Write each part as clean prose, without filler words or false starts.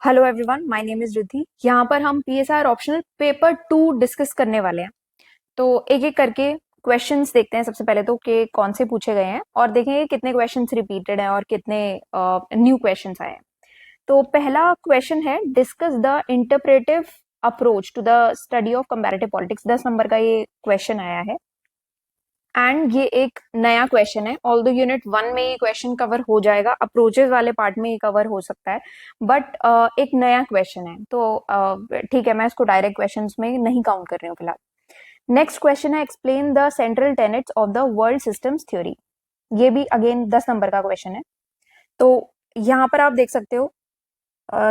Hello everyone, my name is Riddhi. यहाँ पर हम पीएसआर ऑप्शनल पेपर 2 डिस्कस करने वाले हैं। तो एक एक करके क्वेश्चंस देखते हैं सबसे पहले तो कि कौन से पूछे गए हैं और देखेंगे कितने क्वेश्चंस रिपीटेड हैं और कितने न्यू क्वेश्चंस आए हैं। तो पहला क्वेश्चन है, discuss the interpretive approach to the study of comparative politics. 10 number का ये क्वेश्चन आया है एंड ये एक नया क्वेश्चन है। ऑल्दो यूनिट 1 में ये क्वेश्चन कवर हो जाएगा, अप्रोचेस वाले पार्ट में ये कवर हो सकता है, बट एक नया क्वेश्चन है तो ठीक है, मैं इसको डायरेक्ट क्वेश्चंस में नहीं काउंट कर रही हूँ फिलहाल। नेक्स्ट क्वेश्चन है, explain the central tenets of the world systems theory. ये भी अगेन 10 नंबर का क्वेश्चन है। तो यहाँ पर आप देख सकते हो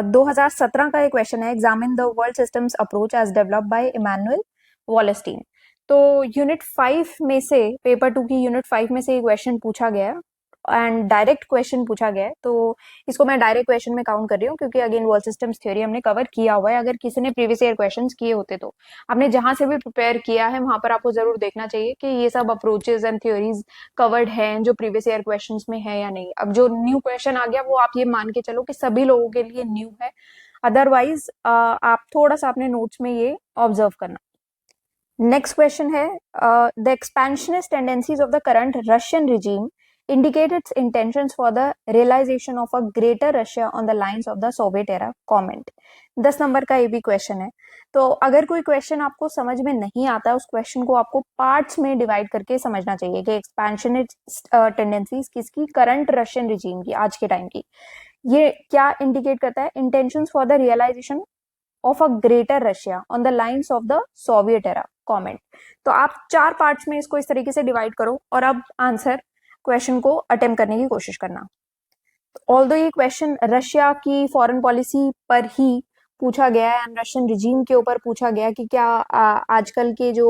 2017 का ये क्वेश्चन है, examine the world systems approach as developed by Immanuel Wallerstein. तो यूनिट 5 में से, पेपर 2 की यूनिट 5 में से ये क्वेश्चन पूछा गया है एंड डायरेक्ट क्वेश्चन पूछा गया है, तो इसको मैं डायरेक्ट क्वेश्चन में काउंट कर रही हूँ क्योंकि अगेन वर्ल्ड सिस्टम्स थ्योरी हमने कवर किया हुआ है। अगर किसी ने प्रीवियस ईयर क्वेश्चंस किए होते तो आपने जहां से भी प्रिपेयर किया है वहां पर आपको जरूर देखना चाहिए कि ये सब अप्रोचेस एंड थ्योरीज कवर्ड हैं जो प्रीवियस ईयर क्वेश्चंस में है या नहीं। अब जो न्यू क्वेश्चन आ गया वो आप ये मान के चलो कि सभी लोगों के लिए न्यू है, अदरवाइज आप थोड़ा सा अपने नोट्स में ये ऑब्जर्व करना। नेक्स्ट क्वेश्चन है, the expansionist tendencies of the current Russian regime indicate its intentions for the realization of a greater Russia on the lines of the Soviet era. Comment. 10 number का ये भी question है। तो अगर कोई question आपको समझ में नहीं आता, उस क्वेश्चन को आपको पार्ट्स में डिवाइड करके समझना चाहिए कि एक्सपेंशनिस्ट टेंडेंसीज किसकी, करंट रशियन रिजीम की, आज के टाइम की। ये क्या इंडिकेट करता है, intentions for the realization of a greater Russia on the lines of the Soviet era. Comment. तो आप 4 पार्ट्स में इसको इस तरीके से डिवाइड करो और अब आंसर क्वेश्चन को अटेम्प्ट करने की कोशिश करना। ऑल्दो ये क्वेश्चन रशिया की फॉरेन पॉलिसी पर ही पूछा गया है एंड रशियन रिजीम के ऊपर पूछा गया कि क्या आजकल के जो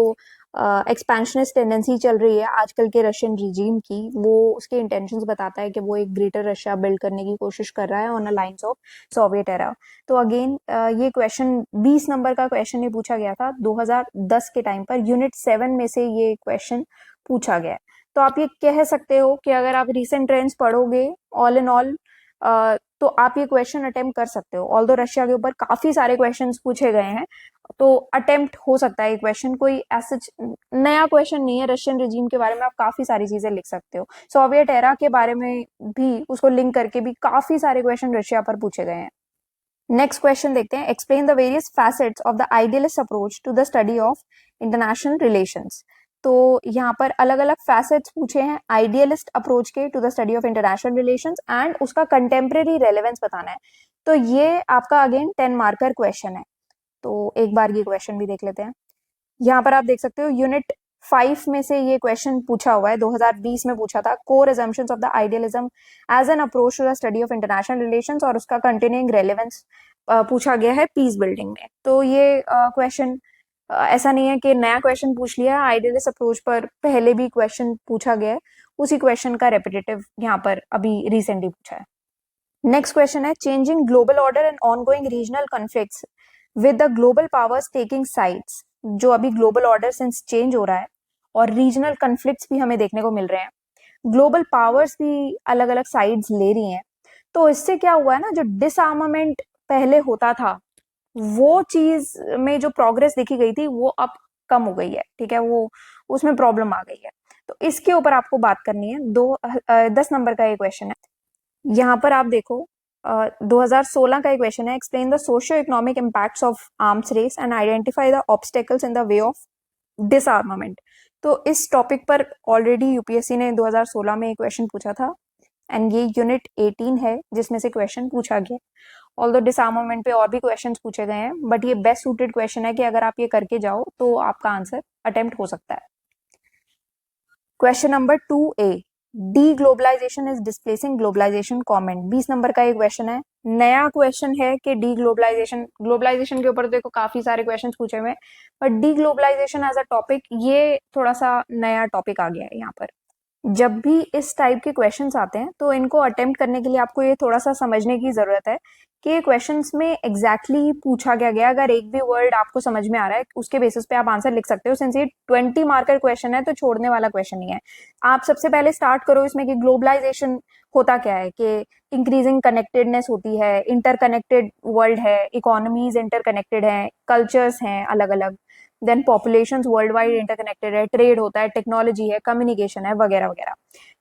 एक्सपेंशनिस्ट टेंडेंसी चल रही है आजकल के रशियन रिजीम की, वो उसके इंटेंशंस बताता है कि वो एक ग्रेटर रशिया बिल्ड करने की कोशिश कर रहा है on the lines of Soviet era. तो अगेन ये क्वेश्चन 20 नंबर का क्वेश्चन ये पूछा गया था 2010 के टाइम पर, यूनिट 7 में से ये क्वेश्चन पूछा गया है। तो आप ये कह सकते हो कि अगर आप रिसेंट ट्रेंड्स पढ़ोगे ऑल इन ऑल, तो आप ये क्वेश्चन अटेम्प्ट कर सकते हो। ऑल्दो रशिया के ऊपर काफी सारे क्वेश्चंस पूछे गए हैं, तो अटेम्प्ट हो सकता है ये क्वेश्चन, कोई ऐसा नया क्वेश्चन नहीं है। रशियन रिजीम के बारे में आप काफी सारी चीजें लिख सकते हो, सोवियत एरा के बारे में भी उसको लिंक करके भी काफी सारे क्वेश्चन रशिया पर पूछे गए हैं। नेक्स्ट क्वेश्चन देखते हैं, explain the various facets of the idealist approach to the study of international relations. तो यहाँ पर अलग अलग फैसेट्स पूछे हैं आइडियलिस्ट अप्रोच के to the study of international relations and उसका कंटेम्प्रेरी रेलेवेंस बताना है। तो ये आपका अगेन 10 मार्कर क्वेश्चन है। तो एक बार ये क्वेश्चन भी देख लेते हैं। यहाँ पर आप देख सकते हो यूनिट 5 में से ये क्वेश्चन पूछा हुआ है, 2020 में पूछा था, core assumptions of the idealism as an approach to the study of international relations, और उसका कंटिन्यूइंग रेलेवेंस पूछा गया है पीस बिल्डिंग में। तो ये क्वेश्चन ऐसा नहीं है कि नया क्वेश्चन पूछ लिया, आइडियलिस्ट अप्रोच पर पहले भी क्वेश्चन पूछा गया है, उसी क्वेश्चन का रेपिटेटिव यहाँ पर अभी रिसेंटली पूछा है। नेक्स्ट क्वेश्चन है, changing global order and ongoing regional conflicts with the global powers taking sides. जो अभी ग्लोबल ऑर्डर सिंस चेंज हो रहा है और रीजनल कॉन्फ्लिक्ट्स भी हमें देखने को मिल रहे हैं, ग्लोबल पावर्स भी अलग अलग साइड्स ले रही हैं। तो इससे क्या हुआ है ना, जो डिसआर्मामेंट पहले होता था वो चीज में जो प्रोग्रेस देखी गई थी वो अब कम हो गई है, ठीक है, वो उसमें प्रॉब्लम आ गई है। तो इसके ऊपर आपको बात करनी है। 10 नंबर का ये क्वेश्चन है। यहाँ पर आप देखो 2016 का एक क्वेश्चन है, explain the socio economic impacts of arms race and identify the obstacles in the way of disarmament. तो इस टॉपिक पर ऑलरेडी यूपीएससी ने 2016 में एक क्वेश्चन पूछा था एंड ये यूनिट 18 है जिसमें से क्वेश्चन पूछा गया। ऑल्दो डिसआर्मामेंट पे और भी क्वेश्चन पूछे गए हैं, बट ये बेस्ट सूटेड क्वेश्चन है कि अगर आप ये करके जाओ तो आपका आंसर अटेम्प्ट हो सकता है। Question number 2A, de globalization is displacing globalization. Comment. 20 number का ये क्वेश्चन है, नया क्वेश्चन है कि डी ग्लोबलाइजेशन, ग्लोबलाइजेशन के ऊपर देखो काफी सारे क्वेश्चन पूछे हुए हैं, but de globalization as a topic ये थोड़ा सा नया टॉपिक आ गया है यहाँ पर। जब भी इस टाइप के क्वेश्चंस आते हैं तो इनको अटेम्प्ट करने के लिए आपको ये थोड़ा सा समझने की जरूरत है कि ये क्वेश्चंस में एग्जैक्टली पूछा क्या गया। अगर एक भी वर्ड आपको समझ में आ रहा है उसके बेसिस पे आप आंसर लिख सकते हो। सिंस ये 20 मार्क का क्वेश्चन है तो छोड़ने वाला क्वेश्चन नहीं है। आप सबसे पहले स्टार्ट करो इसमें कि ग्लोबलाइजेशन होता क्या है, कि इंक्रीजिंग कनेक्टेडनेस होती है, इंटरकनेक्टेड वर्ल्ड है, इकोनॉमीज इंटरकनेक्टेड है, कल्चर्स हैं अलग अलग, then populations world wide interconnected है, ट्रेड होता है, टेक्नोलॉजी है, कम्युनिकेशन है, वगैरह वगैरह।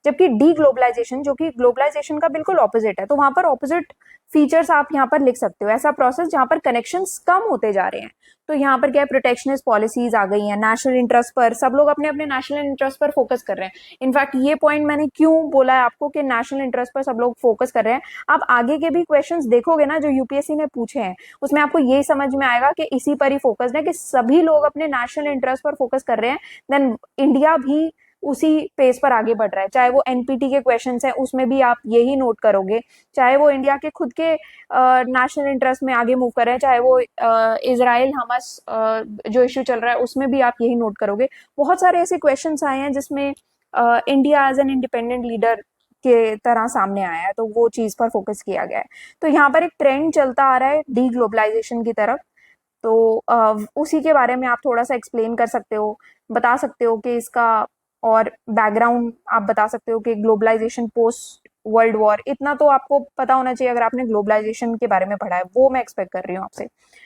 जबकि डी ग्लोबलाइजेशन जो कि ग्लोबलाइजेशन का बिल्कुल ऑपोजिट है, तो वहां पर ऑपोजिट फीचर्स आप यहाँ पर लिख सकते हो। ऐसा प्रोसेस जहां पर कनेक्शंस कम होते जा रहे हैं। तो यहाँ पर क्या है, प्रोटेक्शनिस्ट पॉलिसीज आ गई हैं, नेशनल इंटरेस्ट पर सब लोग अपने अपने नेशनल इंटरेस्ट पर फोकस कर रहे हैं। इनफैक्ट ये पॉइंट मैंने क्यों बोला है आपको कि नेशनल इंटरेस्ट पर सब लोग फोकस कर रहे हैं, आप आगे के भी क्वेश्चंस देखोगे ना जो यूपीएससी ने पूछे हैं, उसमें आपको ये समझ में आएगा कि इसी पर ही फोकस है, कि सभी लोग अपने नेशनल इंटरेस्ट पर फोकस कर रहे हैं। देन इंडिया भी उसी पेस पर आगे बढ़ रहा है। चाहे वो एनपीटी के क्वेश्चंस हैं उसमें भी आप यही नोट करोगे, चाहे वो इंडिया के खुद के नेशनल इंटरेस्ट में आगे मूव कर रहे हैं, चाहे वो इसराइल हमास जो इश्यू चल रहा है उसमें भी आप यही नोट करोगे। बहुत सारे ऐसे क्वेश्चंस आए हैं जिसमें India as an independent leader के तरह सामने आया है, तो वो चीज पर फोकस किया गया है। तो यहाँ पर एक ट्रेंड चलता आ रहा है डी ग्लोबलाइजेशन की तरफ। तो उसी के बारे में आप थोड़ा सा एक्सप्लेन कर सकते हो, बता सकते हो कि इसका और बैकग्राउंड आप बता सकते हो कि ग्लोबलाइजेशन पोस्ट वर्ल्ड वॉर, इतना तो आपको पता होना चाहिए अगर आपने ग्लोबलाइजेशन के बारे में पढ़ा है, वो मैं एक्सपेक्ट कर रही हूँ आपसे।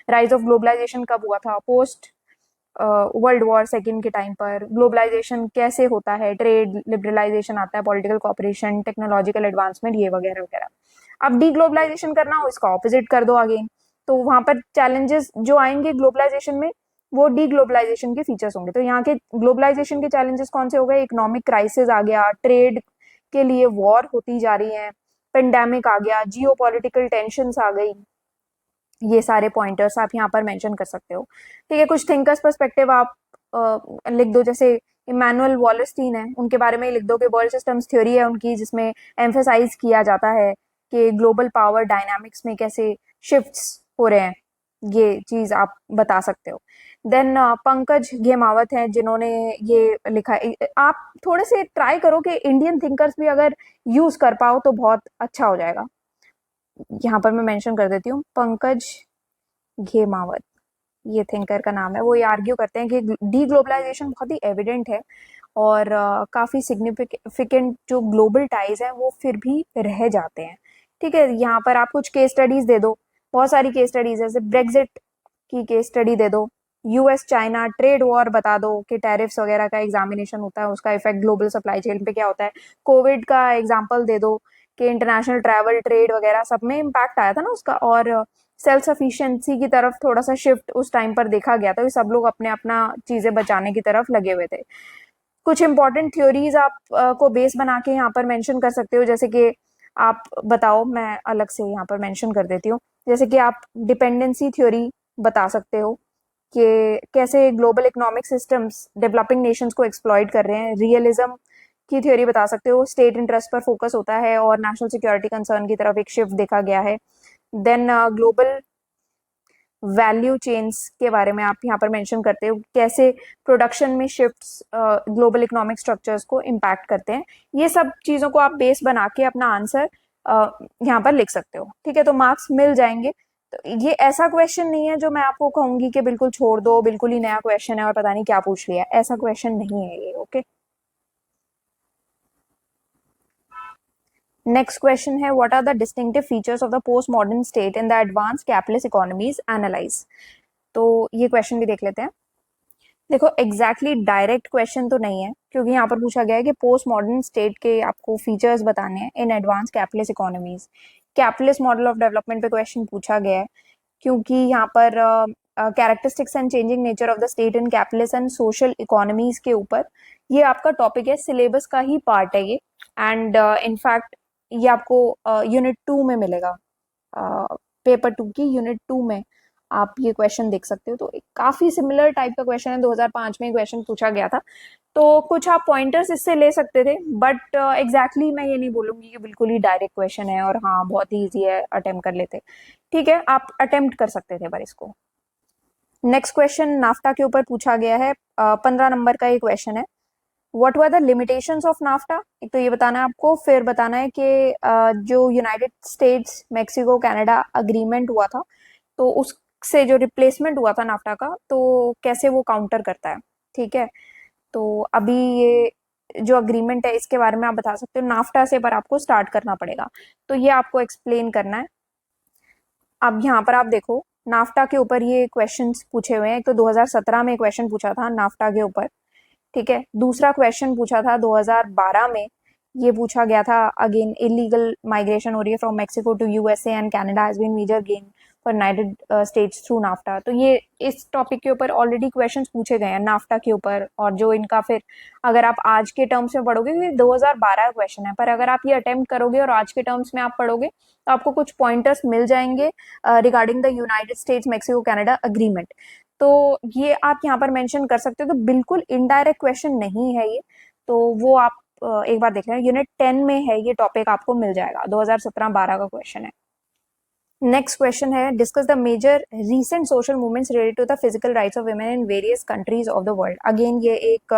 राइज ऑफ ग्लोबलाइजेशन कब हुआ था, पोस्ट वर्ल्ड वॉर सेकेंड के टाइम पर ग्लोबलाइजेशन कैसे होता है, ट्रेड लिबरलाइजेशन आता है, पॉलिटिकल कॉपरेशन, टेक्नोलॉजिकल एडवांसमेंट, ये वगैरह वगैरह। अब डी ग्लोबलाइजेशन करना हो इसका ऑपोजिट कर दो आगे, तो वहां पर चैलेंजेस जो आएंगे ग्लोबलाइजेशन में वो डी ग्लोबलाइजेशन के फीचर्स होंगे। तो यहाँ के ग्लोबलाइजेशन के चैलेंजेस कौन से हो गए, इकोनॉमिक क्राइसिस आ गया, ट्रेड के लिए वॉर होती जा रही है, पेंडेमिक आ गया, जियो पॉलिटिकल टेंशन आ गई। ये सारे पॉइंटर्स आप यहाँ पर मेंशन कर सकते हो। ठीक है, कुछ थिंकर्स पर्सपेक्टिव आप लिख दो, जैसे इमैनुअल वॉलस्टीन है, उनके बारे में लिख दो कि वर्ल्ड सिस्टम्स थ्योरी है उनकी, जिसमें एम्फेसाइज किया जाता है कि ग्लोबल पावर डायनामिक्स में कैसे शिफ्ट्स हो रहे हैं, ये चीज आप बता सकते हो। देन पंकज घेमावत हैं जिन्होंने ये लिखा है। आप थोड़े से ट्राई करो कि इंडियन थिंकर्स भी अगर यूज कर पाओ तो बहुत अच्छा हो जाएगा। यहाँ पर मैं मेंशन कर देती हूँ, पंकज घेमावत ये थिंकर का नाम है। वो ये आर्ग्यू करते हैं कि डी ग्लोबलाइजेशन बहुत ही एविडेंट है और काफी सिग्निफिकेंट जो ग्लोबल टाइज हैं वो फिर भी रह जाते हैं। ठीक है, यहाँ पर आप कुछ केस स्टडीज दे दो, बहुत सारी केस स्टडीज है, जैसे ब्रेग्जिट की केस स्टडी दे दो, यूएस चाइना ट्रेड वॉर बता दो कि टैरिफ्स वगैरह का एग्जामिनेशन होता है, उसका इफेक्ट ग्लोबल सप्लाई चेन पे क्या होता है, कोविड का एग्जाम्पल दे दो कि इंटरनेशनल ट्रैवल ट्रेड वगैरह सब में इम्पैक्ट आया था ना उसका, और सेल्फ सफिशिएंसी की तरफ थोड़ा सा शिफ्ट उस टाइम पर देखा गया था, सब लोग अपने अपना चीजें बचाने की तरफ लगे हुए थे। कुछ इंपॉर्टेंट थ्योरीज आप को बेस बना के यहाँ पर मेंशन कर सकते हो, जैसे कि आप बताओ, मैं अलग से यहाँ पर मेंशन कर देती हूँ। जैसे कि आप डिपेंडेंसी थ्योरी बता सकते हो कि कैसे global economic systems developing Nations को एक्सप्लॉइट कर रहे हैं। रियलिज्म की थ्योरी बता सकते हो, स्टेट इंटरेस्ट पर फोकस होता है और नेशनल सिक्योरिटी कंसर्न की तरफ एक शिफ्ट देखा गया है। देन ग्लोबल वैल्यू चेन्स के बारे में आप यहाँ पर मेंशन करते हो, कैसे प्रोडक्शन में शिफ्ट्स ग्लोबल इकोनॉमिक स्ट्रक्चर्स को इम्पैक्ट करते हैं। ये सब चीजों को आप बेस बना के अपना आंसर यहाँ पर लिख सकते हो। ठीक है, तो मार्क्स मिल जाएंगे। तो ये ऐसा क्वेश्चन नहीं है जो मैं आपको कहूंगी कि बिल्कुल छोड़ दो, बिल्कुल ही नया क्वेश्चन है और पता नहीं क्या पूछ लिया, ऐसा क्वेश्चन नहीं है ये। ओके, नेक्स्ट क्वेश्चन है, what are the distinctive features of the post modern state in the advance capitalist economies analyse. तो ये क्वेश्चन भी देख लेते हैं। देखो, एग्जैक्टली डायरेक्ट क्वेश्चन तो नहीं है, क्योंकि यहाँ पर पूछा गया है कि पोस्ट मॉडर्न स्टेट के आपको फीचर्स बताने हैं in advance capitalist economies. Capitalist model of development पे क्वेश्चन पूछा गया है, क्योंकि यहाँ पर characteristics and changing nature of the state in capitalist and social economies के ऊपर ये आपका टॉपिक है, सिलेबस का ही पार्ट है ये। एंड इनफैक्ट ये आपको यूनिट 2 में मिलेगा, पेपर 2 की यूनिट 2 में आप ये क्वेश्चन देख सकते हो। तो काफी सिमिलर टाइप का क्वेश्चन है, 2005 में क्वेश्चन पूछा गया था। तो कुछ आप पॉइंटर्स इससे ले सकते थे, बट एग्जैक्टली मैं ये नहीं बोलूंगी कि बिल्कुल ही डायरेक्ट क्वेश्चन है और हाँ बहुत ही ईजी है, अटेम्प्ट कर लेते। ठीक है, आप अटेम्प्ट कर सकते थे पर इसको। नेक्स्ट क्वेश्चन नाफ्टा के ऊपर पूछा गया है, 15 नंबर का ये क्वेश्चन है। What were the limitations of NAFTA, एक तो ये बताना है आपको, फिर बताना है कि जो United states Mexico Canada agreement हुआ था तो उससे जो रिप्लेसमेंट हुआ था नाफ्टा का, तो कैसे वो काउंटर करता है। ठीक है, तो अभी ये जो अग्रीमेंट है इसके बारे में आप बता सकते हो, नाफ्टा से पर आपको स्टार्ट करना पड़ेगा, तो ये आपको एक्सप्लेन करना है। अब यहाँ पर आप देखो, नाफ्टा के ऊपर ये क्वेश्चंस पूछे हुए हैं। एक तो 2017 में क्वेश्चन पूछा था नाफ्टा के ऊपर, ठीक है। दूसरा क्वेश्चन पूछा था 2012 में, ये पूछा गया था अगेन, इलीगल माइग्रेशन हो रही है from Mexico to USA and Canada has been major gain for United States through NAFTA. तो ये इस टॉपिक के ऊपर ऑलरेडी क्वेश्चंस पूछे गए हैं नाफ्टा के ऊपर, और जो इनका फिर अगर आप आज के टर्म्स में पढ़ोगे, ये 2012 क्वेश्चन है, पर अगर आप ये अटेम्प्ट करोगे और आज के टर्म्स में आप पढ़ोगे तो आपको कुछ पॉइंटर्स मिल जाएंगे regarding the United states Mexico Canada agreement. तो ये आप यहाँ पर मेंशन कर सकते हो, तो बिल्कुल इनडायरेक्ट क्वेश्चन नहीं है ये, तो वो आप एक बार देख लें, यूनिट 10 में है ये टॉपिक, आपको मिल जाएगा, 2017-12 का क्वेश्चन है। नेक्स्ट क्वेश्चन है, discuss the major recent social movements related to the physical rights of women in various countries of the world. Again ये एक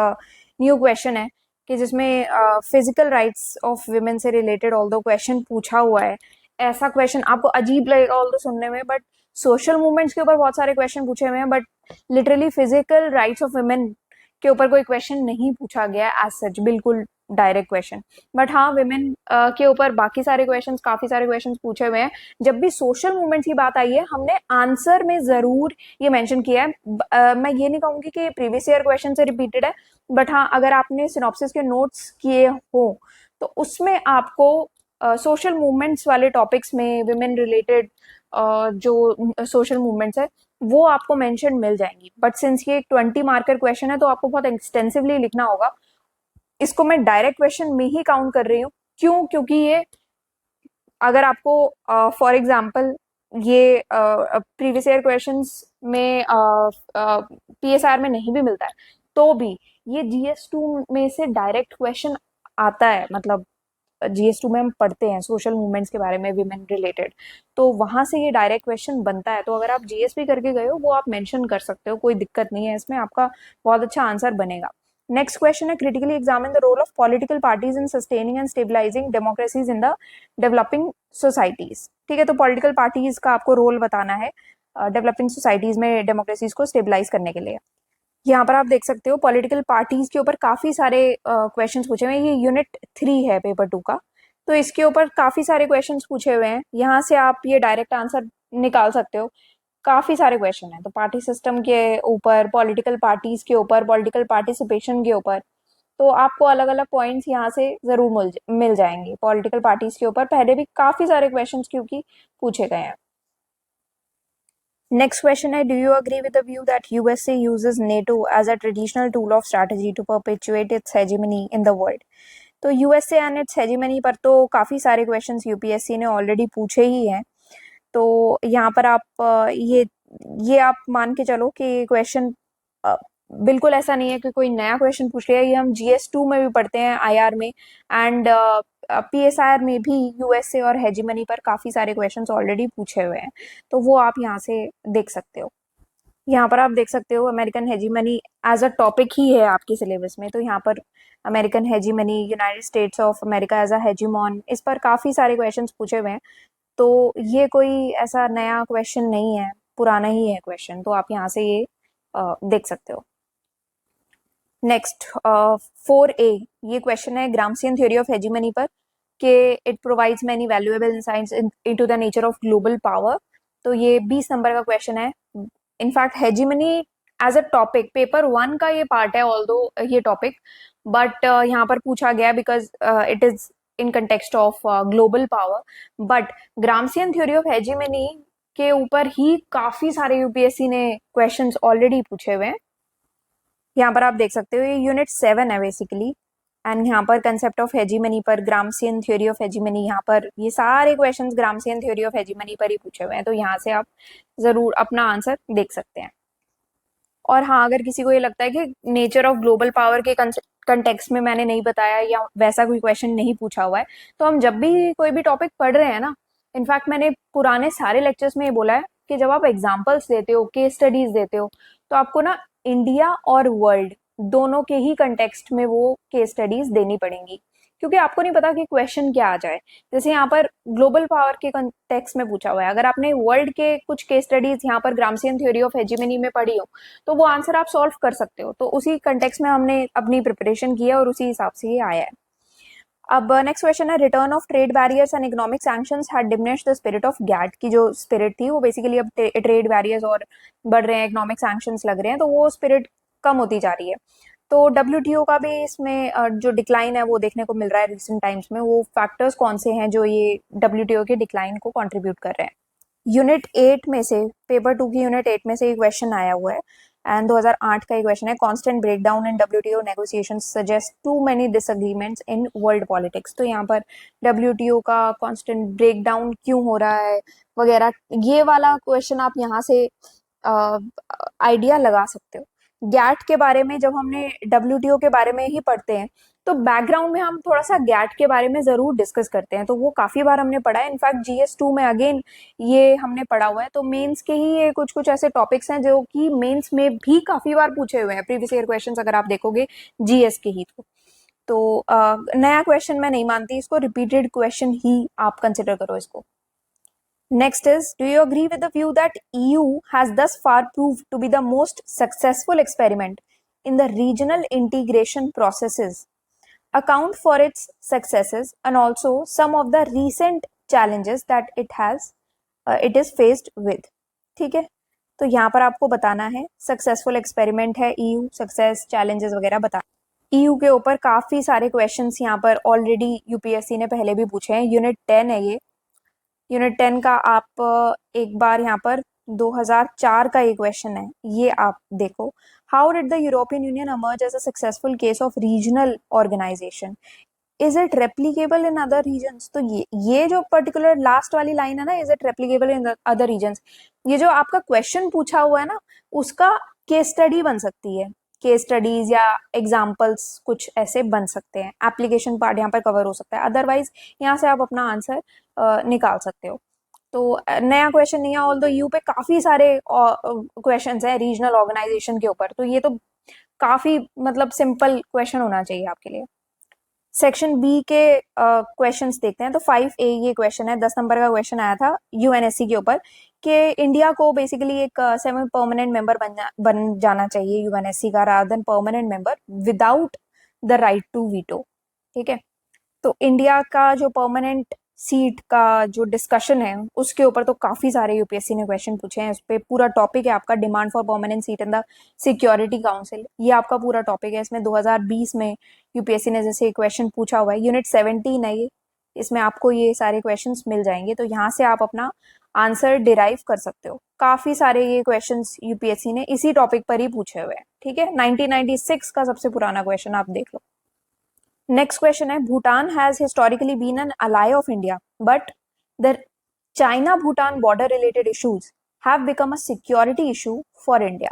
न्यू क्वेश्चन है कि जिसमें फिजिकल राइट्स ऑफ वुमेन से रिलेटेड ऑल दो question पूछा हुआ है। ऐसा क्वेश्चन आपको अजीब लगेगा ऑल दो सुनने में, बट सोशल मूवमेंट्स के ऊपर बहुत सारे क्वेश्चन पूछे हुए हैं, but literally physical rights of women के ऊपर कोई क्वेश्चन नहीं पूछा गया एज सच, बिल्कुल डायरेक्ट क्वेश्चन। बट हाँ, वुमेन के ऊपर बाकी सारे क्वेश्चंस, काफी सारे क्वेश्चंस पूछे हुए हैं। जब भी सोशल मूवमेंट्स की बात आई है, हमने आंसर में जरूर ये मेंशन किया है। मैं ये नहीं कहूंगी कि प्रीवियस ईयर क्वेश्चन से रिपीटेड है, बट हाँ, अगर आपने सिनॉप्सिस के नोट्स किए हो तो उसमें आपको सोशल मूवमेंट्स वाले टॉपिक्स में वुमेन रिलेटेड जो सोशल मूवमेंट्स है वो आपको मेंशन मिल जाएंगी। बट सिंस ये 20 मार्कर क्वेश्चन है तो आपको बहुत एक्सटेंसिवली लिखना होगा। इसको मैं डायरेक्ट क्वेश्चन में ही काउंट कर रही हूँ। क्यों? क्योंकि ये अगर आपको फॉर एग्जाम्पल ये प्रीवियस ईयर क्वेश्चंस में पीएसआर में नहीं भी मिलता है तो भी ये जीएस2 में से डायरेक्ट क्वेश्चन आता है। मतलब जीएस2 में हम पढ़ते हैं सोशल मूवमेंट्स के बारे में विमेन रिलेटेड, तो वहां से ये डायरेक्ट क्वेश्चन बनता है। तो अगर आप जीएसपी करके गए हो वो आप मेंशन कर सकते हो, कोई दिक्कत नहीं है इसमें, आपका बहुत अच्छा आंसर बनेगा। नेक्स्ट क्वेश्चन है, critically examine the role of political parties in sustaining and stabilizing democracies in the developing societies. ठीक है, तो पॉलिटिकल पार्टीज का आपको रोल बताना है डेवलपिंग सोसाइटीज में डेमोक्रेसीज को स्टेबलाइज करने के लिए। यहाँ पर आप देख सकते हो पॉलिटिकल पार्टीज के ऊपर काफी सारे क्वेश्चंस पूछे हुए हैं। ये यूनिट 3 है पेपर 2 का, तो इसके ऊपर काफी सारे क्वेश्चंस पूछे हुए हैं। यहाँ से आप ये डायरेक्ट आंसर निकाल सकते हो, काफी सारे क्वेश्चन हैं। तो पार्टी सिस्टम के ऊपर, पॉलिटिकल पार्टीज के ऊपर, पॉलिटिकल पार्टिसिपेशन के ऊपर, तो आपको अलग अलग पॉइंट्स यहाँ से जरूर मिल जाएंगे। पॉलिटिकल पार्टीज के ऊपर पहले भी काफी सारे क्वेश्चन क्योंकि पूछे गए हैं। Next question है, do you agree with the view that USA uses NATO as a traditional tool of strategy to perpetuate its hegemony in the world? तो USA and its hegemony पर तो काफ़ी सारे क्वेश्चंस यूपीएससी ने already पूछे ही हैं। तो यहाँ पर आप ये आप मान के चलो कि क्वेश्चन बिल्कुल ऐसा नहीं है कि कोई नया क्वेश्चन पूछ लिया। ये हम जीएस2 में भी पढ़ते हैं, आईआर में, एंड पीएसआर में भी यूएसए और हेजिमनी पर काफी सारे क्वेश्चंस ऑलरेडी पूछे हुए हैं, तो वो आप यहाँ से देख सकते हो। यहाँ पर आप देख सकते हो American hegemony as a topic ही है आपके सिलेबस में, तो यहाँ पर American hegemony, United States of America as a hegemon, इस पर काफी सारे क्वेश्चंस पूछे हुए हैं। तो ये कोई ऐसा नया क्वेश्चन नहीं है, पुराना ही है क्वेश्चन, तो आप यहाँ से ये देख सकते हो। नेक्स्ट 4A, ये क्वेश्चन है ग्राम्सियन थ्योरी ऑफ हेजिमनी पर, कि it provides many valuable insights into the nature of global power. तो ये 20 नंबर का क्वेश्चन है। In fact hegemony as a topic paper 1 का ये पार्ट है, ऑल्दो ये टॉपिक, बट यहाँ पर पूछा गया because it is in context of global power. But Gramscian theory of hegemony के ऊपर ही काफी सारे यूपीएससी ने क्वेश्चंस ऑलरेडी पूछे हुए हैं। यहाँ पर आप देख सकते हो ये यूनिट 7 है बेसिकली, एंड यहाँ पर कंसेप्ट ऑफ हेजिमनी पर, ग्राम्सियन थ्योरी ऑफ हेजिमनी, यहाँ पर ये सारे क्वेश्चंस ग्राम्सियन थ्योरी ऑफ हेजिमनी पर ही पूछे हुए हैं, तो यहाँ से आप जरूर अपना आंसर देख सकते हैं। और हाँ, अगर किसी को ये लगता है कि नेचर ऑफ ग्लोबल पावर के कंटेक्स्ट में मैंने नहीं बताया या वैसा कोई क्वेश्चन नहीं पूछा हुआ है, तो हम जब भी कोई भी टॉपिक पढ़ रहे हैं ना, इनफैक्ट मैंने पुराने सारे लेक्चर्स में ये बोला है कि जब आप एग्जाम्पल्स देते हो, केस स्टडीज देते हो, तो आपको ना इंडिया और वर्ल्ड दोनों के ही कंटेक्स्ट में वो केस स्टडीज देनी पड़ेंगी, क्योंकि आपको नहीं पता कि क्वेश्चन क्या आ जाए। जैसे यहाँ पर ग्लोबल पावर के कंटेक्स्ट में पूछा हुआ है, अगर आपने वर्ल्ड के कुछ केस स्टडीज यहाँ पर ग्रामसियन थ्योरी ऑफ हेजिमनी में पढ़ी हो तो वो आंसर आप सॉल्व कर सकते हो। तो उसी कंटेक्स्ट में हमने अपनी प्रिपरेशन की है और उसी हिसाब से ये आया है। अब नेक्स्ट क्वेश्चन है, return of trade barriers and economic sanctions had diminished the spirit of GATT. की जो स्पिरिट थी वो बेसिकली अब ट्रेड बैरियर्स और बढ़ रहे हैं, इकोनॉमिक सैंक्शंस लग रहे हैं, तो वो स्पिरिट कम होती जा रही है। तो डब्ल्यूटीओ का भी इसमें जो डिक्लाइन है वो देखने को मिल रहा है रिसेंट टाइम्स में। वो फैक्टर्स कौन से हैं जो ये डब्ल्यूटीओ के डिक्लाइन को कंट्रीब्यूट कर रहे हैं? यूनिट 8 में से, पेपर 2 की यूनिट 8 में से एक क्वेश्चन आया हुआ है एंड 2008 का एक क्वेश्चन है, constant breakdown in WTO negotiations suggest to many disagreements in world politics. तो यहाँ पर डब्ल्यूटीओ का कांस्टेंट ब्रेकडाउन क्यों हो रहा है वगैरह, ये वाला क्वेश्चन आप यहाँ से आइडिया लगा सकते हो। गैट के बारे में जब हमने डब्ल्यूटीओ के बारे में ही पढ़ते हैं तो बैकग्राउंड में हम थोड़ा सा गैट के बारे में जरूर डिस्कस करते हैं, तो वो काफी बार हमने पढ़ा है। इनफैक्ट जीएस 2 में अगेन ये हमने पढ़ा हुआ है। तो मेंस के ही ये कुछ कुछ ऐसे टॉपिक्स हैं जो कि मेंस में भी काफी बार पूछे हुए हैं, प्रीवियस ईयर क्वेश्चंस अगर आप देखोगे जीएस के ही। तो नया क्वेश्चन मैं नहीं मानती इसको, रिपीटेड क्वेश्चन ही आप कंसिडर करो इसको। Next is, do you agree with the view that EU has thus far proved to be the most successful experiment in the regional integration processes, account for its successes and also some of the recent challenges that it is faced with? ठीक है, तो यहाँ पर आपको बताना है successful experiment है, EU success challenges वगैरह बता। EU के ऊपर काफी सारे क्वेश्चंस यहाँ पर ऑलरेडी यूपीएससी ने पहले भी पूछे हैं। यूनिट 10 है ये। यूनिट 10 का आप एक बार यहाँ पर 2004 का ये क्वेश्चन है, ये आप देखो। How did the European union emerge as a successful case of regional organization? Is it replicable in other regions? तो ये जो पर्टिकुलर लास्ट वाली लाइन है ना, is it replicable in other regions, ये जो आपका क्वेश्चन पूछा हुआ है ना, उसका केस स्टडी बन सकती है। केस स्टडीज या एग्जाम्पल्स कुछ ऐसे बन सकते हैं, एप्लीकेशन पार्ट यहाँ पर कवर हो सकता है, अदरवाइज यहाँ से आप अपना आंसर निकाल सकते हो। तो नया क्वेश्चन नहीं है, ऑल्दो यू पे काफी सारे क्वेश्चंस हैं रीजनल ऑर्गेनाइजेशन के ऊपर, तो ये तो काफी मतलब सिंपल क्वेश्चन होना चाहिए आपके लिए। सेक्शन बी के क्वेश्चंस देखते हैं। तो 5A ये क्वेश्चन है, 10 नंबर का क्वेश्चन आया था यूएनएससी के ऊपर कि इंडिया को बेसिकली एक सेमी परमानेंट मेंबर बन जाना चाहिए यूएनएससी का, rather than permanent member without the right to veto. ठीक है, तो इंडिया का जो परमानेंट सीट का जो डिस्कशन है उसके ऊपर तो काफी सारे यूपीएससी ने क्वेश्चन पूछे हैं। उस पर पूरा टॉपिक है आपका, demand for permanent seat in the security council, ये आपका पूरा टॉपिक है। इसमें 2020 में यूपीएससी ने जैसे क्वेश्चन पूछा हुआ है, यूनिट 17 है ये, इसमें आपको ये सारे क्वेश्चंस मिल जाएंगे, तो यहाँ से आप अपना आंसर डिराइव कर सकते हो। काफी सारे ये क्वेश्चंस यूपीएससी ने इसी टॉपिक पर ही पूछे हुए हैं। ठीक है, 1996 का सबसे पुराना क्वेश्चन आप देख लो। नेक्स्ट क्वेश्चन है, Bhutan has historically been an ally of India but the China Bhutan border related issues have become a security issue for India.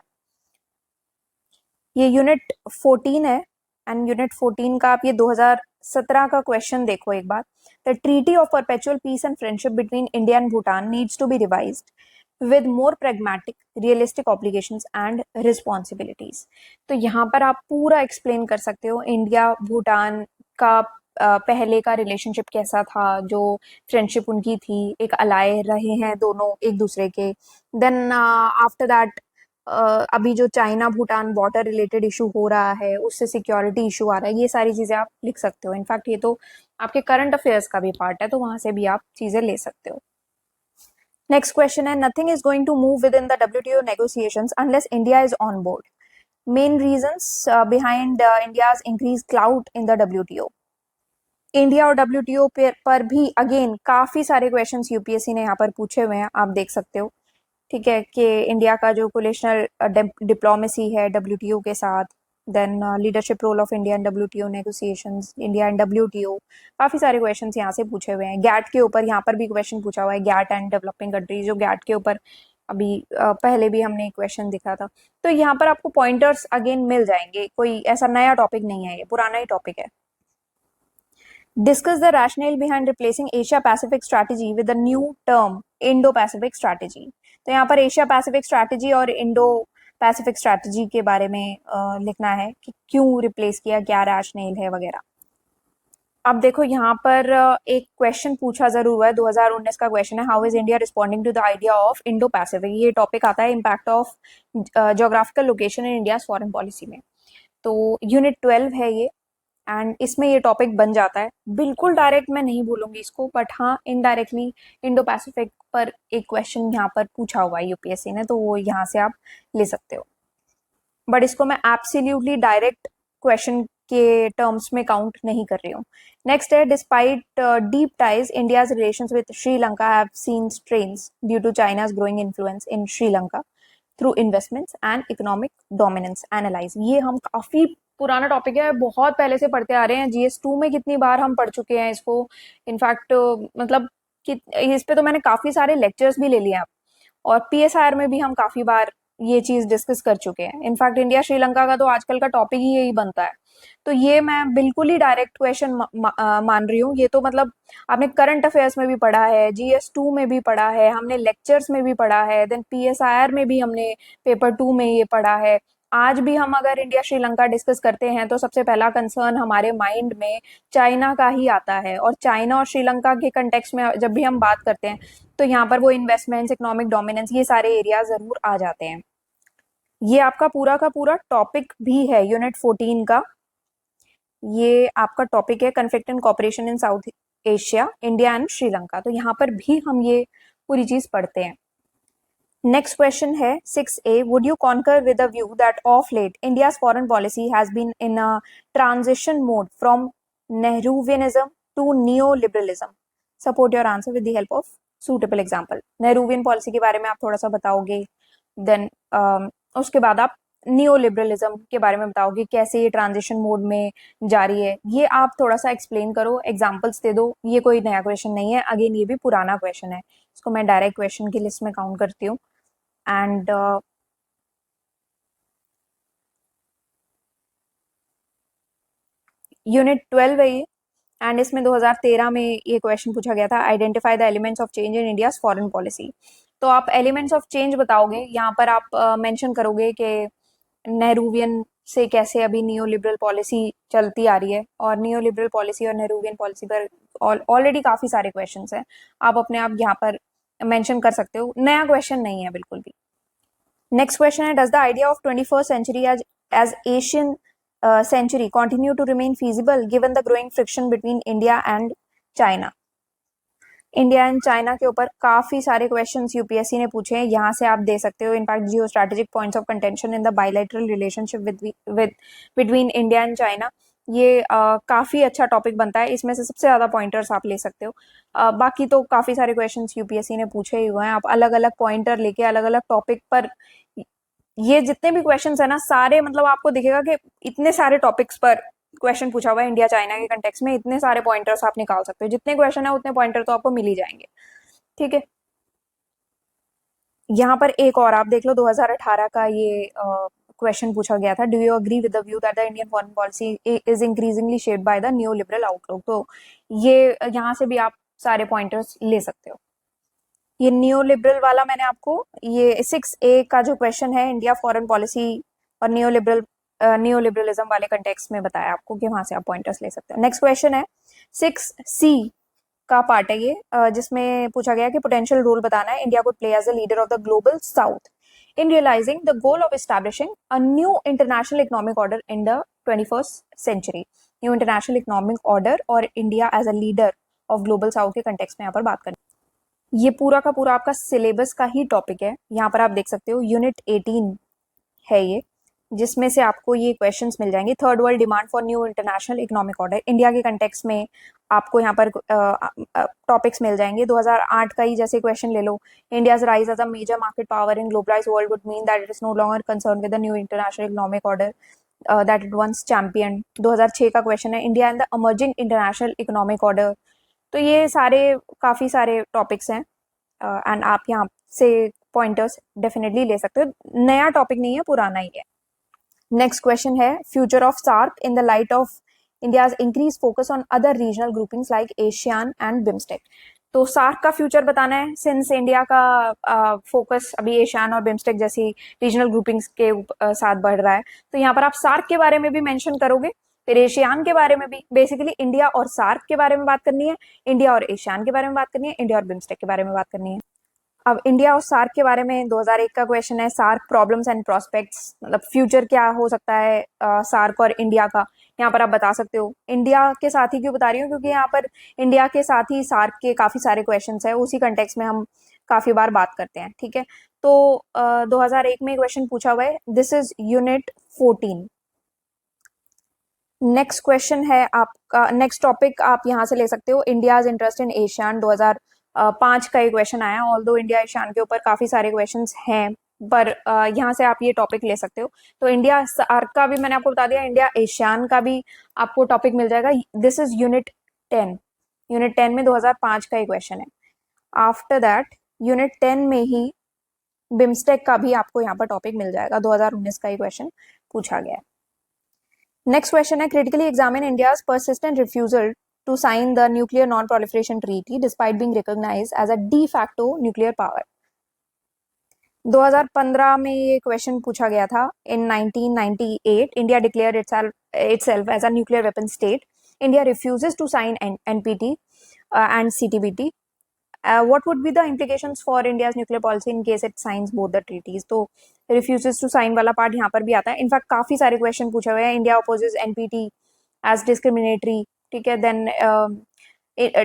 ये यूनिट 14 है एंड यूनिट 14 का आप ये 2017 का क्वेश्चन देखो एक बार। The treaty of perpetual peace and friendship between India and Bhutan needs to be revised with more pragmatic realistic obligations and responsibilities. तो यहाँ पर आप पूरा एक्सप्लेन कर सकते हो इंडिया भूटान का पहले का रिलेशनशिप कैसा था, जो फ्रेंडशिप उनकी थी, एक अलाय रहे हैं दोनों एक दूसरे के। देन आफ्टर दैट अभी जो China Bhutan border related issue हो रहा है उससे सिक्योरिटी इशू आ रहा है, ये सारी चीजें आप लिख सकते हो। इनफैक्ट ये तो आपके करंट अफेयर्स का भी पार्ट है, तो वहां से भी आप चीजें ले सकते हो। नेक्स्ट क्वेश्चन है, nothing is going to move within the WTO negotiations unless India is on board. Main reasons behind India's increase clout in the WTO. India और डब्ल्यूटीओ पर भी अगेन काफी सारे क्वेश्चंस यूपीएससी ने यहाँ पर पूछे हुए हैं, आप देख सकते हो। ठीक है, कि इंडिया का जो कोलेशनल डिप्लोमेसी है डब्ल्यूटीओ के साथ, then leadership role of India in WTO negotiations, India and WTO, काफी सारे क्वेश्चंस यहाँ से पूछे हुए हैं। गैट के ऊपर यहाँ पर भी क्वेश्चन पूछा हुआ है, गैट एंड डेवलपिंग कंट्रीज, जो गैट के ऊपर अभी पहले भी हमने एक क्वेश्चन दिखा था। तो यहाँ पर आपको पॉइंटर्स अगेन मिल जाएंगे, कोई ऐसा नया टॉपिक नहीं है, ये पुराना ही टॉपिक है। Discuss the rationale behind replacing Asia Pacific strategy with the new term Indo Pacific strategy। तो यहाँ पर एशिया पैसिफिक स्ट्रैटेजी और इंडो पैसिफिक स्ट्रैटेजी के बारे में लिखना है कि क्यों रिप्लेस किया, क्या रैशनेल है वगैरह। अब देखो यहाँ पर एक क्वेश्चन पूछा जरूर हुआ है, 2019 का क्वेश्चन है, how is India responding to the idea of Indo Pacific. ये टॉपिक आता है impact of geographical location in India foreign policy में। तो यूनिट 12 है ये, एंड इसमें ये टॉपिक बन जाता है। बिल्कुल डायरेक्ट मैं नहीं बोलूंगी इसको, बट हाँ इनडायरेक्टली इंडो पैसिफिक पर एक क्वेश्चन यहाँ पर पूछा हुआ है यूपीएससी ने, तो वो यहाँ से आप ले सकते हो, बट इसको मैं एब्सोल्युटली डायरेक्ट क्वेश्चन के टर्म्स में काउंट नहीं कर रही हूँ। नेक्स्ट है, despite deep ties India's relations with Sri Lanka have seen strains due to China's growing influence in Sri Lanka through investments and economic dominance analyse. ये हम काफी पुराना टॉपिक है, बहुत पहले से पढ़ते आ रहे हैं, GS2 में कितनी बार हम पढ़ चुके हैं इसको। इनफैक्ट मतलब इस पे तो मैंने काफी सारे लेक्चर्स भी ले लिए हैं, और PSIR में भी हम काफी बार ये चीज डिस्कस कर चुके हैं। इनफैक्ट इंडिया श्रीलंका का तो आजकल का टॉपिक ही यही बनता है, तो ये मैं बिल्कुल ही डायरेक्ट क्वेश्चन मान रही हूँ। ये तो मतलब आपने करंट अफेयर्स में भी पढ़ा है, GS2 में भी पढ़ा है, हमने लेक्चर्स में भी पढ़ा है, देन PSIR में भी हमने पेपर 2 में ये पढ़ा है। आज भी हम अगर इंडिया श्रीलंका डिस्कस करते हैं तो सबसे पहला कंसर्न हमारे माइंड में चाइना का ही आता है, और चाइना और श्रीलंका के कंटेक्स्ट में जब भी हम बात करते हैं तो यहाँ पर वो इन्वेस्टमेंट्स, इकोनॉमिक डोमिनेंस, ये सारे एरिया जरूर आ जाते हैं। ये आपका पूरा का पूरा टॉपिक भी है यूनिट 14 का। ये आपका टॉपिक है conflict and cooperation in south Asia, India and Sri Lanka. तो यहाँ पर भी हम ये पूरी चीज पढ़ते हैं। नेक्स्ट क्वेश्चन है 6A, would you concur with a view that of late India's foreign policy has been in a transition mode from Nehruvianism to neo liberalism, support your answer with the help of suitable example. Nehruvian policy के बारे में आप थोड़ा सा बताओगे, then उसके बाद आप नियो लिबरलिज्म के बारे में बताओगे, कैसे ये ट्रांजिशन मोड में जारी है, ये आप थोड़ा सा एक्सप्लेन करो, एग्जांपल्स दे दो। ये कोई नया क्वेश्चन नहीं है, अगेन ये भी पुराना क्वेश्चन है, इसको मैं डायरेक्ट क्वेश्चन की लिस्ट में काउंट करती हूँ। एंड यूनिट 12 है ये, एंड इसमें 2013 में ये क्वेश्चन पूछा गया था, identify the elements of change in India's foreign policy. तो आप एलिमेंट्स ऑफ चेंज बताओगे, यहाँ पर आप मेंशन करोगे कि नेहरूवियन से कैसे अभी नियो लिबरल पॉलिसी चलती आ रही है, और नियो लिबरल पॉलिसी और नेहरूवियन पॉलिसी पर ऑलरेडी काफी सारे क्वेश्चंस हैं, आप अपने आप यहाँ पर मेंशन कर सकते हो, नया क्वेश्चन नहीं है बिल्कुल भी। नेक्स्ट क्वेश्चन है, does the idea of 21st century as Asian century continue to remain feasible given the growing friction between India and China? India and China के ऊपर काफी सारे क्वेश्चंस यूपीएससी ने पूछे हैं, यहाँ से आप दे सकते हो। In fact geo strategic points of contention in the bilateral relationship with between India and China, ये काफी अच्छा टॉपिक बनता है, इसमें से सबसे ज्यादा पॉइंटर्स आप ले सकते हो। बाकी तो काफी सारे क्वेश्चंस यूपीएससी ने पूछे ही हुए हैं, आप अलग अलग पॉइंटर लेके अलग अलग टॉपिक पर, ये जितने भी क्वेश्चंस है ना सारे, मतलब आपको दिखेगा कि इतने सारे टॉपिक्स पर क्वेश्चन पूछा हुआ है इंडिया चाइना के कंटेक्स्ट में, इतने सारे पॉइंटर्स आप निकाल सकते हो, जितने क्वेश्चन है उतने पॉइंटर तो आपको मिल ही जाएंगे। ठीक है, यहाँ पर एक और आप देख लो, 2018 का ये क्वेश्चन पूछा गया था, do you agree with the view that the Indian foreign policy is increasingly shaped by the new liberal outlook. तो ये यहाँ से भी आप सारे पॉइंटर्स ले सकते हो। ये न्यू लिबरल वाला मैंने आपको, ये 6A का जो क्वेश्चन है इंडिया फॉरेन पॉलिसी और न्यू लिबरलिज्म वाले कंटेक्स्ट में बताया आपको कि वहां से आप पॉइंटर्स ले सकते हो। नेक्स्ट क्वेश्चन है 6C का पार्ट है ये, जिसमें पूछा गया कि पोटेंशियल रोल बताना है India could play as a leader of the global south in realising the goal of establishing a new international economic order in the 21st century. New international economic order और India as a leader of global south के context में यहाँ पर बात करनी। ये पूरा का पूरा आपका सिलेबस का ही टॉपिक है, यहाँ पर आप देख सकते हो यूनिट 18 है ये, जिसमें से आपको ये क्वेश्चंस मिल जाएंगे। Third world demand for new international economic order, India के कंटेक्स्ट में आपको यहाँ पर टॉपिक्स मिल जाएंगे। 2008 का ही जैसे क्वेश्चन ले लो, India's rise as a major market power in globalised world would mean that it is no longer concern with the new international economic order that it once champion. 2006 का क्वेश्चन है, India and the emerging international economic order. तो ये सारे काफी सारे topics हैं, and आप यहाँ से पॉइंटर्स डेफिनेटली ले सकते हो, नया टॉपिक नहीं है, पुराना ही है। नेक्स्ट क्वेश्चन है, future of SAARC in the light of India's increase focus on other regional groupings like ASEAN and BIMSTEC. तो सार्क का फ्यूचर बताना है, सिंस इंडिया का फोकस अभी एशियान और बिम्स्टेक जैसी रीजनल ग्रुपिंग्स के साथ बढ़ रहा है, तो यहाँ पर आप सार्क के बारे में भी मेंशन करोगे, फिर एशियान के बारे में भी। बेसिकली इंडिया और सार्क के बारे में बात करनी है, इंडिया और एशियान के बारे में बात करनी है, इंडिया और बिम्स्टेक के बारे में बात करनी है। अब इंडिया और सार्क के बारे में 2001 का क्वेश्चन है, सार्क प्रॉब्लम्स एंड प्रोस्पेक्ट्स, मतलब फ्यूचर क्या हो सकता है सार्क और इंडिया का, यहाँ पर आप बता सकते हो। इंडिया के साथ ही क्यों बता रही हूँ, क्योंकि यहाँ पर इंडिया के साथ ही सार्क के काफी सारे क्वेश्चन है, उसी कंटेक्स में हम काफी बार बात करते हैं, ठीक है। तो 2001 में क्वेश्चन पूछा हुआ है, this is unit 14। Next question है आपका, नेक्स्ट टॉपिक आप यहाँ से ले सकते हो, इंडियाज इंटरेस्ट इन एशियान। 2005 का एक क्वेश्चन आया, ऑल्दो इंडिया एशियान के ऊपर काफी सारे क्वेश्चंस हैं, पर यहाँ से आप ये टॉपिक ले सकते हो। तो इंडिया सार्क का भी मैंने आपको बता दिया, इंडिया एशियान का भी आपको टॉपिक मिल जाएगा। This is unit 10। यूनिट 10 में 2005 का एक क्वेश्चन है। आफ्टर दैट यूनिट 10 में ही बिम्स्टेक का भी आपको यहाँ पर टॉपिक मिल जाएगा, 2019 का एक क्वेश्चन पूछा गया है। नेक्स्ट क्वेश्चन है, critically examine India's persistent refusal to sign the nuclear non proliferation treaty despite being recognized as a de facto nuclear power. 2015 में ये क्वेश्चन पूछा गया था। In 1998 India declare itself as a nuclear weapon state. India refuses to sign NPT and CTBT. What would be the implications for India's nuclear policy in case it signs both the treaties? तो refuses to sign वाला part यहाँ पर भी आता है। In fact काफी सारे question पूछे हुए हैं। India opposes NPT as discriminatory, ठीक है। Then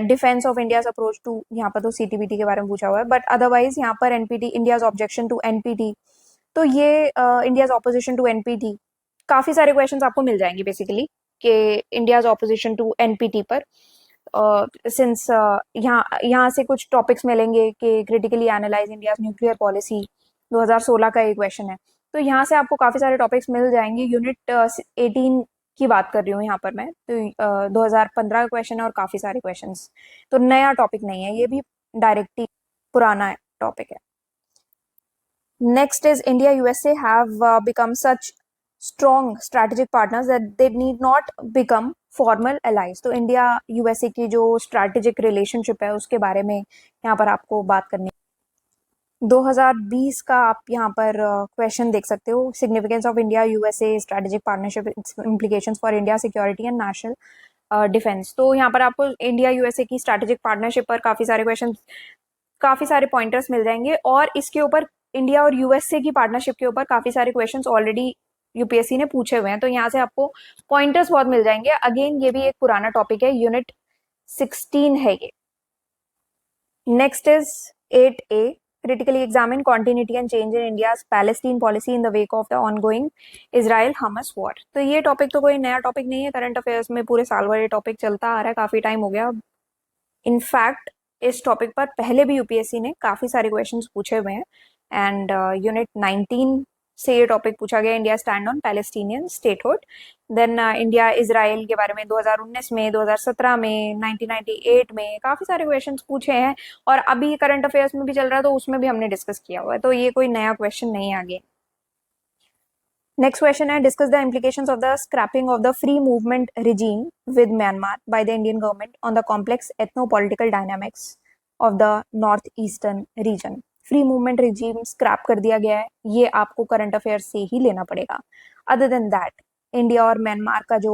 defence of India's approach to, यहाँ पर तो CTBT के बारे में पूछा हुआ है, बट अदरवाइज यहाँ पर NPT, India's objection to NPT, तो ये इंडियाज ऑपोजिशन टू NPT, काफी सारे क्वेश्चंस आपको मिल जाएंगे बेसिकली कि इंडियाज ऑपोजिशन टू NPT पर। सिंस यहाँ से कुछ टॉपिक्स मिलेंगे कि critically analyse India's nuclear policy, 2016 का एक क्वेश्चन है। तो यहाँ से आपको काफी सारे टॉपिक्स मिल जाएंगे। यूनिट 18 की बात कर रही हूँ यहाँ पर मैं, तो 2015 का क्वेश्चन है और काफी सारे क्वेश्चन, तो नया टॉपिक नहीं है, ये भी डायरेक्टली पुराना टॉपिक है। Next is India USA have become such strong strategic partners that they need not become formal allies. तो इंडिया यूएसए की जो स्ट्रैटेजिक रिलेशनशिप है उसके बारे में यहाँ पर आपको बात करनी है। 2020 का आप यहाँ पर क्वेश्चन देख सकते हो, significance of India USA strategic partnership, implications for India security and national defence. तो यहाँ पर आपको इंडिया यूएसए की स्ट्रैटेजिक पार्टनरशिप पर काफी सारे क्वेश्चन, काफी सारे पॉइंटर्स मिल जाएंगे, और इसके ऊपर इंडिया और यूएसए की पार्टनरशिप के ऊपर काफी सारे क्वेश्चंस ऑलरेडी यूपीएससी ने पूछे हुए हैं, तो यहाँ से आपको पॉइंटर्स बहुत मिल जाएंगे। अगेन ये भी एक पुराना टॉपिक है, यूनिट 16 है ये। Next is 8A, critically examine continuity and change in India's Palestine policy in the wake of the ongoing Israel-Hamas war। तो ये टॉपिक तो कोई नया टॉपिक नहीं है, करंट अफेयर्स में पूरे साल भर ये टॉपिक चलता आ रहा है, काफी टाइम हो गया। इनफैक्ट इस टॉपिक पर पहले भी यूपीएससी ने काफी सारे क्वेश्चंस पूछे हुए हैं, एंड यूनिट 19 से ये टॉपिक पूछा गया, India stand on Palestinian statehood. Then India Israel के बारे में 2019 में, 2017 में, 1998 में काफी सारे क्वेश्चंस पूछे हैं, और अभी करंट अफेयर्स में भी चल रहा है तो उसमें भी हमने डिस्कस किया हुआ है, तो ये कोई नया क्वेश्चन नहीं है आगे। नेक्स्ट क्वेश्चन है, discuss the implications of the scrapping of the free movement regime with Myanmar by the Indian government on the complex ethno political dynamics of the north eastern region. Free movement regime scrap कर दिया गया है, ये आपको current affair से ही लेना पड़ेगा। Other than that, India और म्यांमार का जो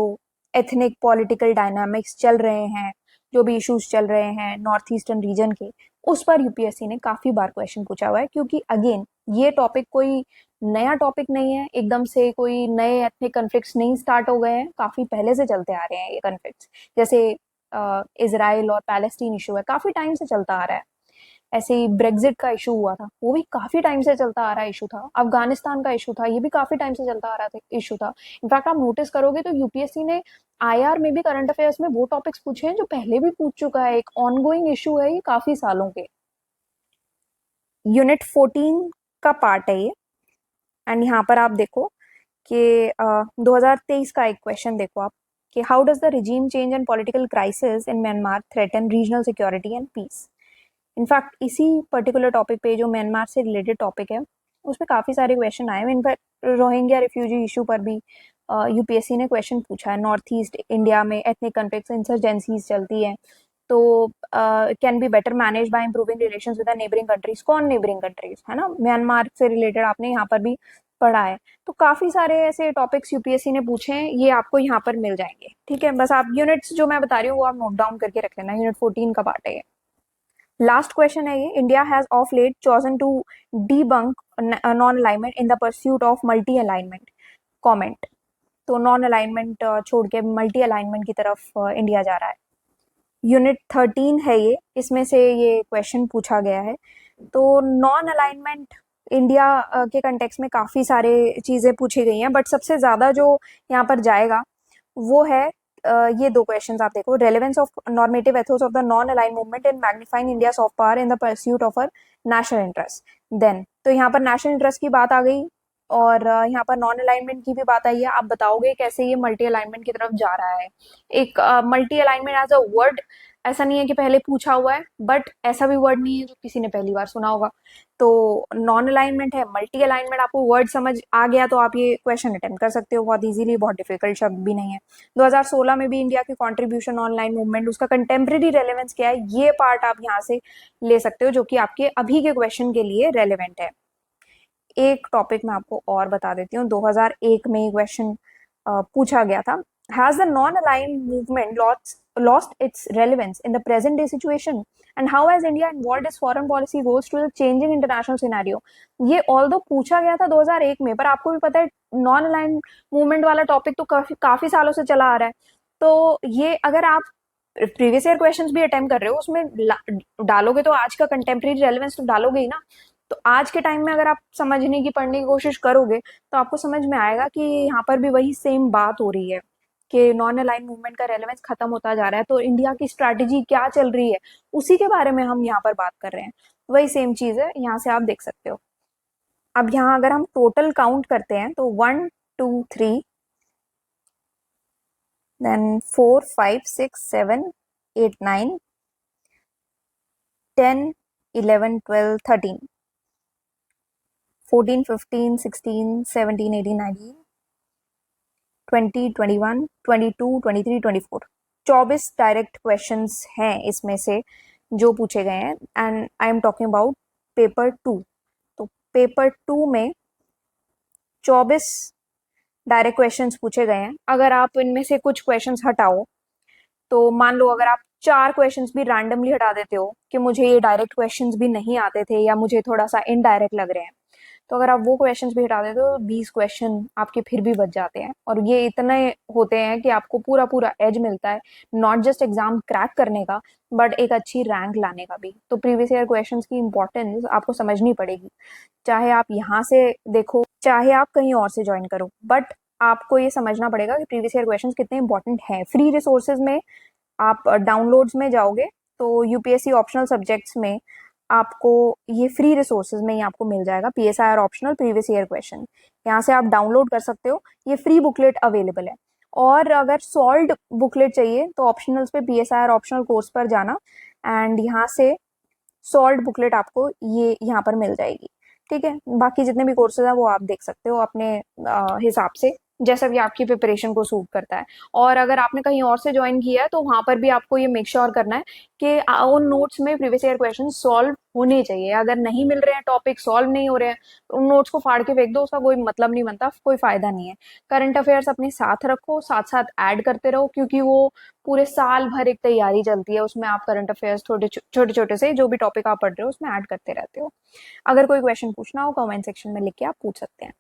एथनिक पॉलिटिकल डायनामिक्स चल रहे हैं, जो भी इश्यूज चल रहे हैं नॉर्थ ईस्टर्न रीजन के, उस पर यूपीएससी ने काफी बार क्वेश्चन पूछा हुआ है, क्योंकि अगेन ये टॉपिक कोई नया टॉपिक नहीं है, एकदम से कोई नए एथनिक कन्फ्लिक्ट्स नहीं स्टार्ट हो गए हैं, काफी पहले से चलते आ रहे हैं ये कन्फ्लिक्ट्स। जैसे इजराइल और पैलेस्टीन इशू है, काफी टाइम से चलता आ रहा है। ऐसे ही ब्रेग्जिट का इशू हुआ था, वो भी काफी टाइम से चलता आ रहा इशू था। अफगानिस्तान का इशू था, ये भी काफी टाइम से चलता आ रहा था इशू था। इनफैक्ट आप नोटिस करोगे तो यूपीएससी ने आईआर में भी करंट अफेयर्स में वो टॉपिक्स पूछे हैं जो पहले भी पूछ चुका है, एक ऑनगोइंग इशू है ये काफी सालों के। यूनिट 14 का पार्ट है ये, एंड यहाँ पर आप देखो कि 2023 का एक क्वेश्चन देखो आप कि how does the regime change and political crisis in Myanmar threaten regional security and peace. In fact इसी पर्टिकुलर टॉपिक पे जो म्यांमार से रिलेटेड टॉपिक है उसमें काफी सारे क्वेश्चन आए हुए। इनफैक्ट रोहिंग्या रिफ्यूजी इशू पर भी यूपीएससी ने क्वेश्चन पूछा है। नॉर्थ ईस्ट इंडिया में एथनिक कन्फ्लिक्ट्स, इंसर्जेंसीज चलती हैं, तो can be better manage by improving relations with the neighbouring countries. कौन नेबरिंग कंट्रीज है ना, म्यांमार से रिलेटेड आपने यहाँ पर भी पढ़ा है। तो काफी सारे ऐसे टॉपिक्स यूपीएससी ने पूछे हैं, ये आपको यहाँ पर मिल जाएंगे। ठीक है, बस आप यूनिट्स जो मैं बता रही हूँ वो आप नोट डाउन करके रख लेना, यूनिट 14 का पार्ट है ये। लास्ट क्वेश्चन है ये, India has of late chosen to debunk non alignment in the pursuit of multi alignment. Comment, तो नॉन अलाइनमेंट छोड़ के मल्टी अलाइनमेंट की तरफ इंडिया जा रहा है। यूनिट 13 है ये, इसमें से ये क्वेश्चन पूछा गया है। तो नॉन अलाइनमेंट इंडिया के कंटेक्स्ट में काफी सारे चीजें पूछी गई हैं, बट सबसे ज्यादा जो यहाँ पर जाएगा वो है ये दो क्वेश्चंस आप देखो, relevance of normative ethos of the non align movement in magnifying India soft power in the pursuit of our national interest. Then तो यहाँ पर नेशनल इंटरेस्ट की बात आ गई, और यहाँ पर नॉन अलाइनमेंट की भी बात आई है। आप बताओगे कैसे ये मल्टी अलाइनमेंट की तरफ जा रहा है। एक multi alignment as a word ऐसा नहीं है कि पहले पूछा हुआ है, बट ऐसा भी वर्ड नहीं है जो किसी ने पहली बार सुना होगा। तो नॉन अलाइनमेंट है, मल्टी अलाइनमेंट, आपको वर्ड समझ आ गया तो आप ये क्वेश्चन अटेम्प्ट कर सकते हो बहुत इजीली, बहुत डिफिकल्ट शब्द भी नहीं है। 2016 में भी इंडिया की कंट्रीब्यूशन ऑनलाइन मूवमेंट, उसका कंटेम्प्रेरी रेलेवेंस क्या है, ये पार्ट आप यहाँ से ले सकते हो, जो कि आपके अभी के क्वेश्चन के लिए रेलेवेंट है। एक टॉपिक मैं आपको और बता देती हूँ, 2001 में क्वेश्चन पूछा गया था, has the non align movement lost its relevance in the present day situation and how has India involved its foreign policy goals to the changing international scenario। ये ऑल्दो पूछा गया था 2001 में, पर आपको भी पता है नॉन अलाइन मूवमेंट वाला टॉपिक तो काफी सालों से चला आ रहा है। तो ये अगर आप प्रीवियस ईयर क्वेश्चंस भी अटेम्प्ट कर रहे हो उसमें डालोगे तो आज का कंटेम्प्रेरी रेलेवेंस तो डालोगे ही ना। तो आज के टाइम में अगर आप समझने की पढ़ने की कोशिश करोगे तो आपको समझ में आएगा कि यहाँ पर भी वही सेम बात हो रही है कि नॉन अलाइन मूवमेंट का रेलेवेंस खत्म होता जा रहा है। तो इंडिया की स्ट्रैटेजी क्या चल रही है उसी के बारे में हम यहाँ पर बात कर रहे हैं, वही सेम चीज है, यहाँ से आप देख सकते हो। अब यहाँ अगर हम टोटल काउंट करते हैं तो 1 2 3 देन 4 5 6 7 8 9 10 11 12 13 14 15 16 17 18 19 20 21 22 23 24 24 डायरेक्ट क्वेश्चंस हैं इसमें से जो पूछे गए हैं, and I am talking about paper 2। तो पेपर 2 में 24 डायरेक्ट क्वेश्चंस पूछे गए हैं। अगर आप इनमें से कुछ क्वेश्चंस हटाओ, तो मान लो अगर आप 4 क्वेश्चंस भी रैंडमली हटा देते हो कि मुझे ये डायरेक्ट क्वेश्चंस भी नहीं आते थे या मुझे थोड़ा सा इनडायरेक्ट लग रहे हैं, तो अगर आप वो क्वेश्चंस भी हटा देते हो तो 20 क्वेश्चन आपके फिर भी बच जाते हैं। और ये इतने होते हैं कि आपको पूरा पूरा एज मिलता है, नॉट जस्ट एग्जाम क्रैक करने का बट एक अच्छी रैंक लाने का भी। तो प्रीवियस ईयर क्वेश्चंस की इंपॉर्टेंस आपको समझनी पड़ेगी, चाहे आप यहाँ से देखो चाहे आप कहीं और से ज्वाइन करो, बट आपको ये समझना पड़ेगा कि प्रीवियस ईयर क्वेश्चंस कितने इंपॉर्टेंट हैं। फ्री रिसोर्सेज में आप डाउनलोड्स में जाओगे तो यूपीएससी ऑप्शनल सब्जेक्ट्स में आपको ये फ्री रिसोर्सेज में ही आपको मिल जाएगा, PSIR optional previous year question, यहाँ से आप डाउनलोड कर सकते हो, ये फ्री बुकलेट अवेलेबल है। और अगर सॉल्व्ड बुकलेट चाहिए तो ऑप्शनल्स पे पीएसआईआर ऑप्शनल कोर्स पर जाना, एंड यहाँ से सॉल्व्ड बुकलेट आपको ये यहाँ पर मिल जाएगी। ठीक है, बाकी जितने भी कोर्सेज हैं वो आप देख सकते हो अपने हिसाब से, जैसा भी आपकी प्रिपरेशन को सूट करता है। और अगर आपने कहीं और से ज्वाइन किया है तो वहां पर भी आपको ये मेक श्योर करना है कि उन नोट्स में प्रीवियस ईयर क्वेश्चन सॉल्व होने चाहिए। अगर नहीं मिल रहे हैं, टॉपिक सॉल्व नहीं हो रहे हैं, तो उन नोट्स को फाड़ के फेंक दो, उसका कोई मतलब नहीं बनता, कोई फायदा नहीं है। करंट अफेयर्स अपने साथ रखो, साथ साथ ऐड करते रहो, क्योंकि वो पूरे साल भर एक तैयारी चलती है, उसमें आप करंट अफेयर्स छोटे छोटे से जो भी टॉपिक आप पढ़ रहे हो उसमें ऐड करते रहते हो। अगर कोई क्वेश्चन पूछना हो कमेंट सेक्शन में लिख के आप पूछ सकते हैं।